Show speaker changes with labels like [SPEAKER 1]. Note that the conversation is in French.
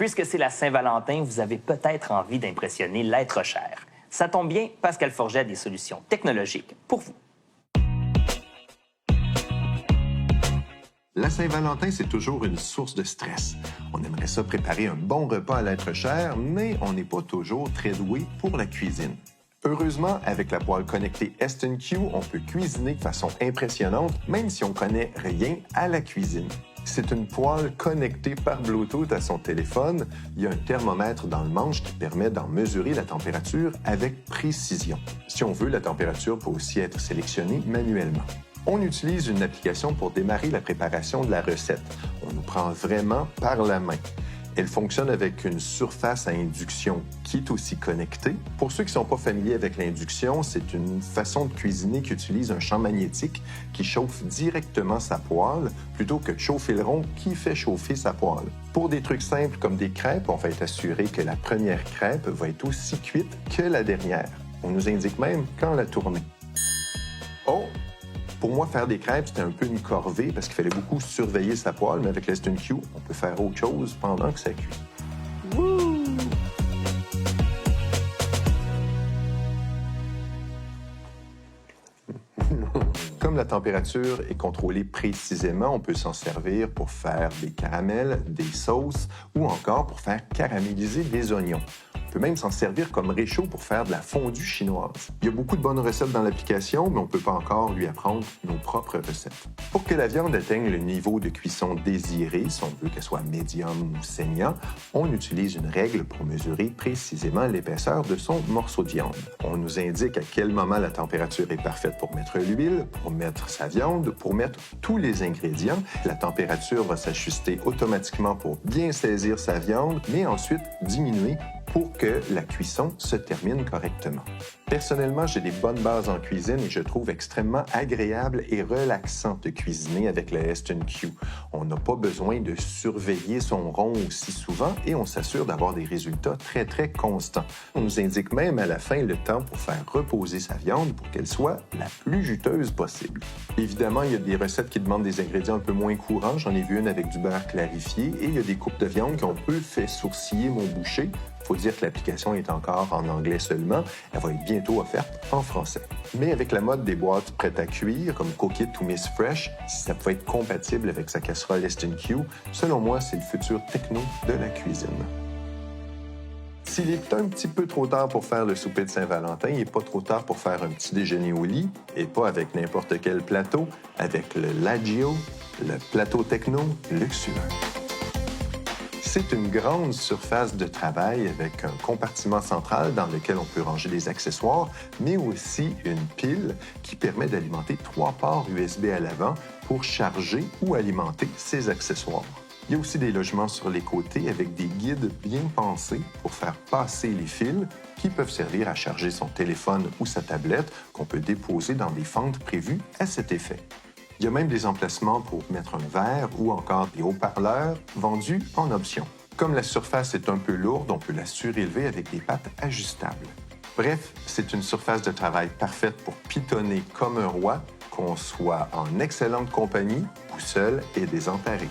[SPEAKER 1] Puisque c'est la Saint-Valentin, vous avez peut-être envie d'impressionner l'être cher. Ça tombe bien, Pascal Forget a des solutions technologiques pour vous.
[SPEAKER 2] La Saint-Valentin, c'est toujours une source de stress. On aimerait ça préparer un bon repas à l'être cher, mais on n'est pas toujours très doué pour la cuisine. Heureusement, avec la poêle connectée STunQ, on peut cuisiner de façon impressionnante, même si on connaît rien à la cuisine. C'est une poêle connectée par Bluetooth à son téléphone. Il y a un thermomètre dans le manche qui permet d'en mesurer la température avec précision. Si on veut, la température peut aussi être sélectionnée manuellement. On utilise une application pour démarrer la préparation de la recette. On nous prend vraiment par la main. Elle fonctionne avec une surface à induction qui est aussi connectée. Pour ceux qui ne sont pas familiers avec l'induction, c'est une façon de cuisiner qui utilise un champ magnétique qui chauffe directement sa poêle plutôt que de chauffer le rond qui fait chauffer sa poêle. Pour des trucs simples comme des crêpes, on va être assuré que la première crêpe va être aussi cuite que la dernière. On nous indique même quand la tourner. Oh! Pour moi, faire des crêpes, c'était un peu une corvée parce qu'il fallait beaucoup surveiller sa poêle, mais avec l'STunQ, on peut faire autre chose pendant que ça cuit. Wouh! Comme la température est contrôlée précisément, on peut s'en servir pour faire des caramels, des sauces ou encore pour faire caraméliser des oignons. On peut même s'en servir comme réchaud pour faire de la fondue chinoise. Il y a beaucoup de bonnes recettes dans l'application, mais on ne peut pas encore lui apprendre nos propres recettes. Pour que la viande atteigne le niveau de cuisson désiré, si on veut qu'elle soit médium ou saignant, on utilise une règle pour mesurer précisément l'épaisseur de son morceau de viande. On nous indique à quel moment la température est parfaite pour mettre l'huile, pour mettre sa viande, pour mettre tous les ingrédients. La température va s'ajuster automatiquement pour bien saisir sa viande, mais ensuite diminuer pour que la cuisson se termine correctement. Personnellement, j'ai des bonnes bases en cuisine et je trouve extrêmement agréable et relaxant de cuisiner avec le STunQ. On n'a pas besoin de surveiller son rond aussi souvent et on s'assure d'avoir des résultats très constants. On nous indique même à la fin le temps pour faire reposer sa viande pour qu'elle soit la plus juteuse possible. Évidemment, il y a des recettes qui demandent des ingrédients un peu moins courants. J'en ai vu une avec du beurre clarifié et il y a des coupes de viande qui ont peu fait sourciller mon boucher. Il faut dire que l'application est encore en anglais seulement. Elle va être bientôt offerte en français. Mais avec la mode des boîtes prêtes à cuire, comme Cook It ou Miss Fresh, si ça peut être compatible avec sa casserole STunQ, selon moi, c'est le futur techno de la cuisine. S'il est un petit peu trop tard pour faire le souper de Saint-Valentin, il n'est pas trop tard pour faire un petit déjeuner au lit, et pas avec n'importe quel plateau, avec le Lagio, le plateau techno luxueux. C'est une grande surface de travail avec un compartiment central dans lequel on peut ranger des accessoires, mais aussi une pile qui permet d'alimenter 3 ports USB à l'avant pour charger ou alimenter ses accessoires. Il y a aussi des logements sur les côtés avec des guides bien pensés pour faire passer les fils qui peuvent servir à charger son téléphone ou sa tablette qu'on peut déposer dans des fentes prévues à cet effet. Il y a même des emplacements pour mettre un verre ou encore des haut-parleurs vendus en option. Comme la surface est un peu lourde, on peut la surélever avec des pattes ajustables. Bref, c'est une surface de travail parfaite pour pitonner comme un roi, qu'on soit en excellente compagnie ou seul et désemparé.